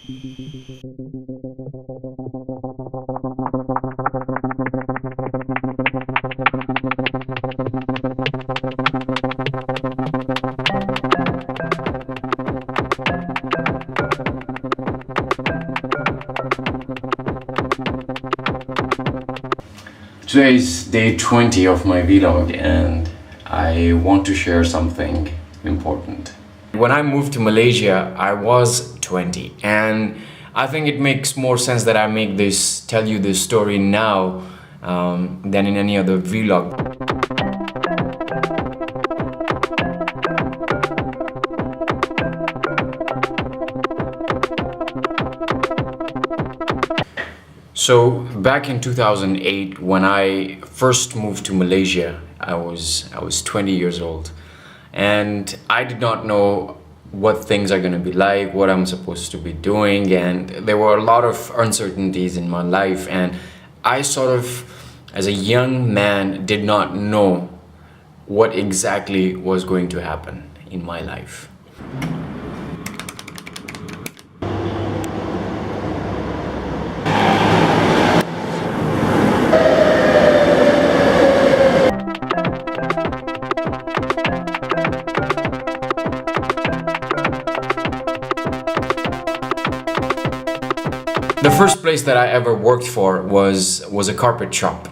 Today is day 20 of my vlog and I want to share something important. When I moved to Malaysia, I was 20 and I think it makes more sense that I tell you this story now than in any other vlog. So back in 2008, when I first moved to Malaysia, I was 20 years old, and I did not know what things are going to be like, what I'm supposed to be doing, and there were a lot of uncertainties in my life, and I sort of, as a young man, did not know what exactly was going to happen in my life. The first place that I ever worked for was a carpet shop,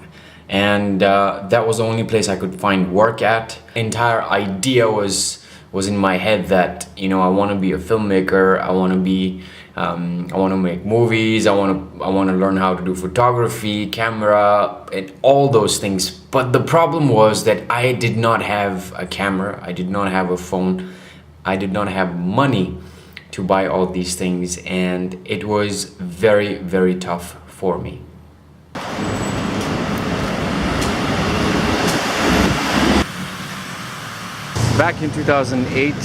and that was the only place I could find work at. Entire idea was in my head that, you know, I want to be a filmmaker. I want to make movies. I want to learn how to do photography, camera, and all those things. But the problem was that I did not have a camera. I did not have a phone. I did not have money to buy all these things, and it was very, very tough for me. Back in 2008,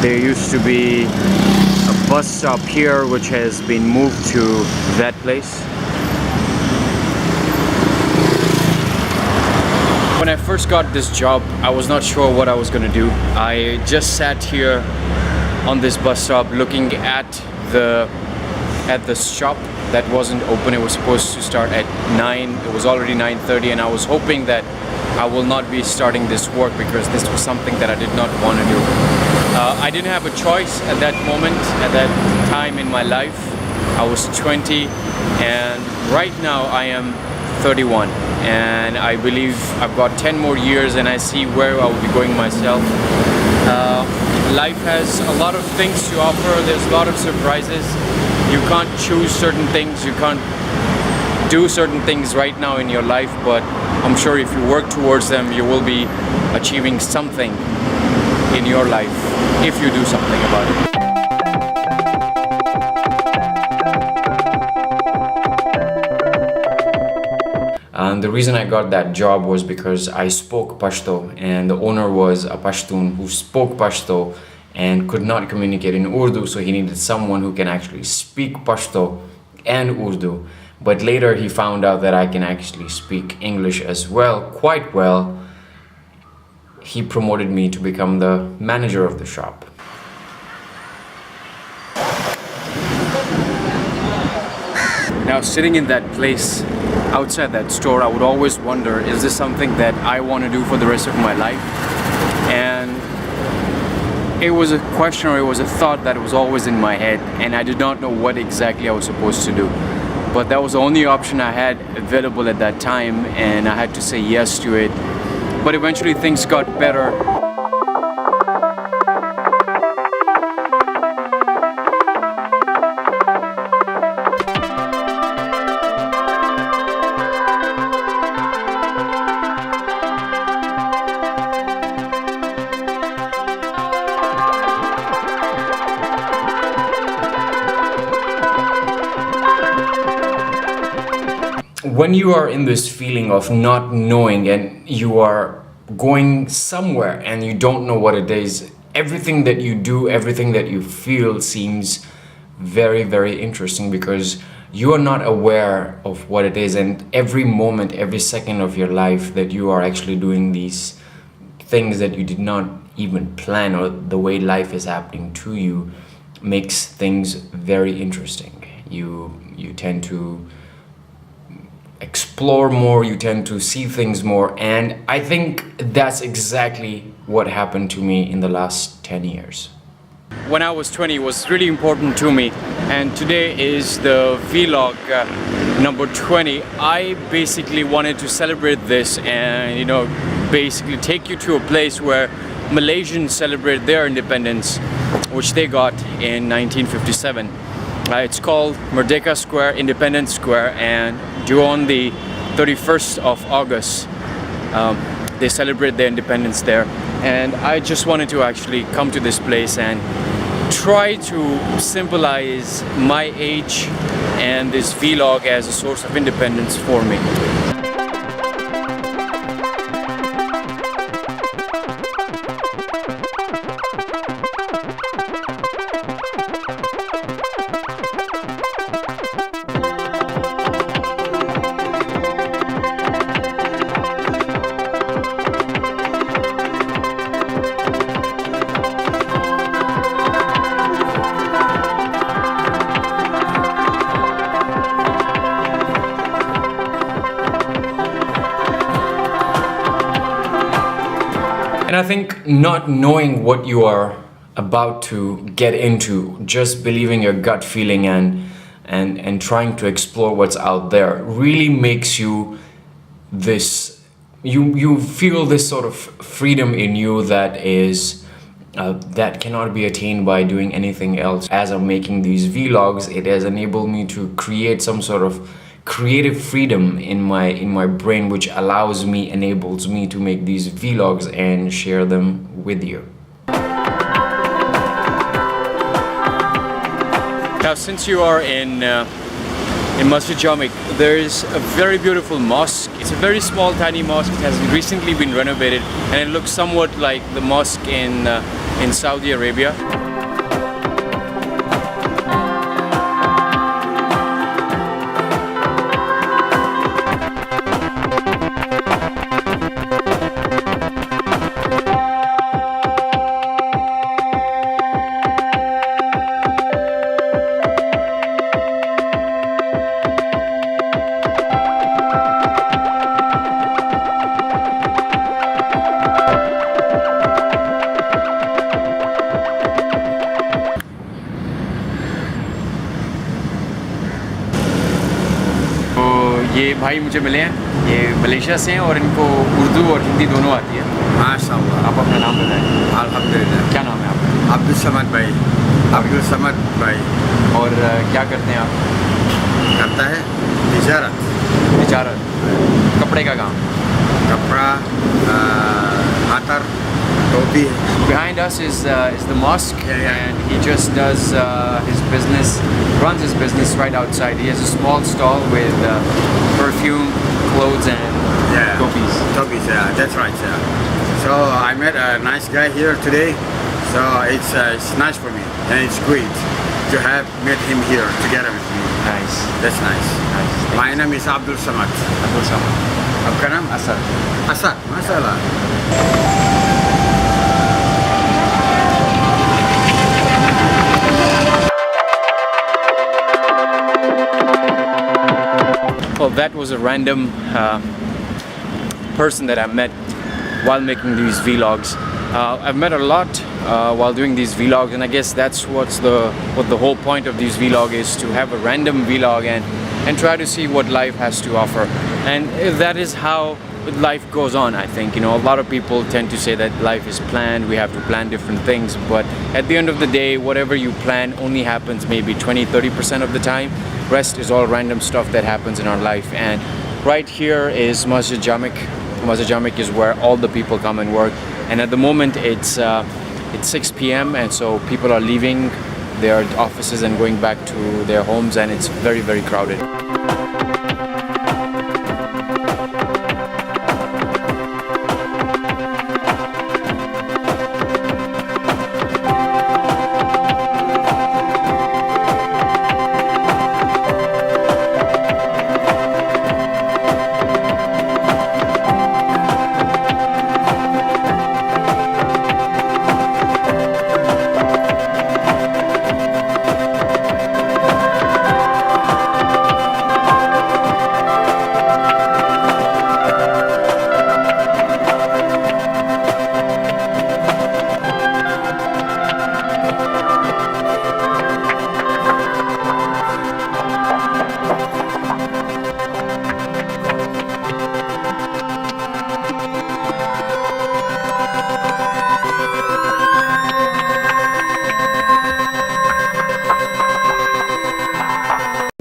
there used to be a bus stop here which has been moved to that place. When I first got this job, I was not sure what I was gonna do. I just sat here on this bus stop looking at the shop that wasn't open. It was supposed to start at 9. It was already 9:30, and I was hoping that I will not be starting this work because this was something that I did not want to do. I didn't have a choice at that moment, at that time in my life. I was 20, and right now I am 31, and I believe I've got 10 more years and I see where I will be going myself. Life has a lot of things to offer. There's a lot of surprises. You can't choose certain things. You can't do certain things right now in your life, but I'm sure if you work towards them, you will be achieving something in your life if you do something about it. And the reason I got that job was because I spoke Pashto, and the owner was a Pashtun who spoke Pashto and could not communicate in Urdu, so he needed someone who can actually speak Pashto and Urdu. But later he found out that I can actually speak English as well, quite well. He promoted me to become the manager of the shop. Now, sitting in that place, outside that store, I would always wonder, is this something that I want to do for the rest of my life? And it was a question, or it was a thought that was always in my head, and I did not know what exactly I was supposed to do. But that was the only option I had available at that time, and I had to say yes to it. But eventually things got better. When you are in this feeling of not knowing and you are going somewhere and you don't know what it is, everything that you do, everything that you feel seems very, very interesting because you are not aware of what it is, and every moment, every second of your life that you are actually doing these things that you did not even plan, or the way life is happening to you, makes things very interesting. You tend to explore more, you tend to see things more, and I think that's exactly what happened to me in the last 10 years. When I was 20, it was really important to me, and today is the vlog number 20. I basically wanted to celebrate this and, you know, basically take you to a place where Malaysians celebrate their independence, which they got in 1957. It's called Merdeka Square, Independence Square, and due on the 31st of August, they celebrate their independence there. And I just wanted to actually come to this place and try to symbolize my age and this vlog as a source of independence for me. And I think not knowing what you are about to get into, just believing your gut feeling and trying to explore what's out there really makes you this, you feel this sort of freedom in you that is that cannot be attained by doing anything else. As I'm making these vlogs, it has enabled me to create some sort of creative freedom in my brain, which enables me to make these vlogs and share them with you. Now, since you are in Masjid Jamik, there is a very beautiful mosque. It's a very small, tiny mosque. It has recently been renovated, and it looks somewhat like the mosque in Saudi Arabia. ये भाई मुझे मिले हैं, ये Malaysia से हैं और इनको उर्दू और हिंदी दोनों आती है। माशाअल्लाह। आप अपना नाम बताएं। अल्हम्दुलिल्लाह। क्या नाम है आपका? अब्दुल समद भाई। अब्दुल समद भाई। और क्या करते हैं आप? करता है तिजारत। तिजारत, कपड़े का काम। कपड़ा, अतर, टोपी। Behind us is the mosque, and he just does his business, runs his business right outside. He has a small stall with perfume, clothes, and topis. Topis, yeah, that's right. Yeah. So I met a nice guy here today. So it's nice for me, and it's great to have met him here together with me. Nice. That's nice. Nice. My name is Abdul Samad. Abdul Samad. आपका नाम? Assad. Assad, माशाल्लाह। Well, that was a random person that I met while making these vlogs. I've met a lot while doing these vlogs, and I guess that's what the whole point of these vlogs is, to have a random vlog and try to see what life has to offer. And that is how life goes on, I think. You know, a lot of people tend to say that life is planned, we have to plan different things, but at the end of the day, whatever you plan only happens maybe 20-30% of the time. Rest is all random stuff that happens in our life. And right here is Masjid Jamik. Masjid Jamik is where all the people come and work, and at the moment it's 6 p.m. and so people are leaving their offices and going back to their homes, and it's very, very crowded.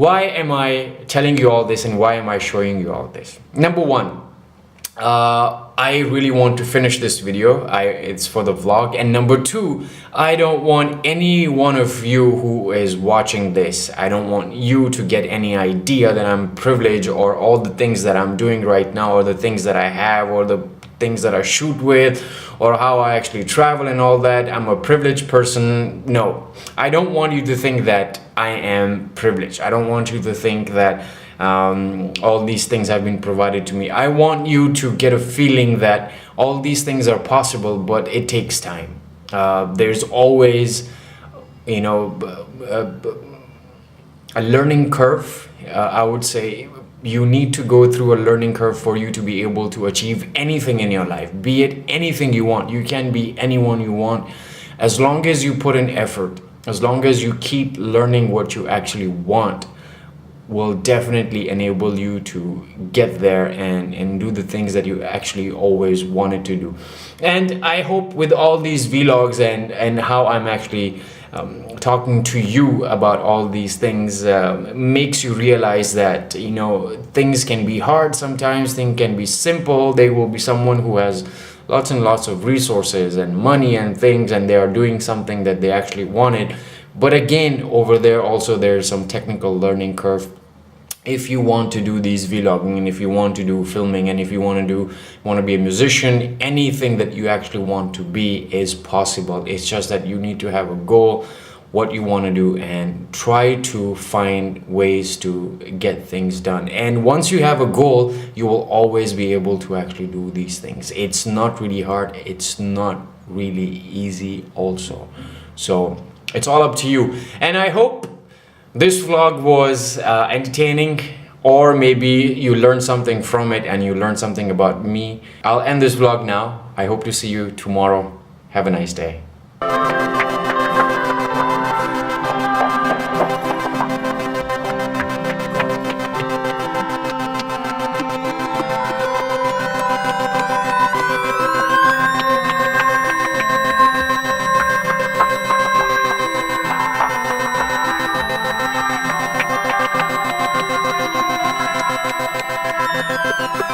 why am I telling you all this and why am I showing you all this? Number one, I really want to finish this video. It's for the vlog. And number two, I don't want any one of you who is watching this, I don't want you to get any idea that I'm privileged, or all the things that I'm doing right now, or the things that I have, or the things that I shoot with, or how I actually travel and all that. I'm a privileged person. No, I don't want you to think that I am privileged. I don't want you to think that all these things have been provided to me. I want you to get a feeling that all these things are possible, but it takes time. There's always, you know, a learning curve. I would say you need to go through a learning curve for you to be able to achieve anything in your life, be it anything you want. You can be anyone you want, as long as you put in effort, as long as you keep learning what you actually want, will definitely enable you to get there and do the things that you actually always wanted to do. And I hope with all these vlogs and how I'm actually talking to you about all these things makes you realize that, you know, things can be hard sometimes, things can be simple. There will be someone who has lots and lots of resources and money and things, and they are doing something that they actually wanted. But again, over there also there's some technical learning curve. If you want to do these vlogging, and if you want to do filming, and if you want to be a musician, anything that you actually want to be is possible. It's just that you need to have a goal, what you want to do, and try to find ways to get things done. And once you have a goal, you will always be able to actually do these things. It's not really hard, it's not really easy also. So it's all up to you. And I hope this vlog was entertaining, or maybe you learned something from it and you learned something about me. I'll end this vlog now. I hope to see you tomorrow. Have a nice day. We'll be right back.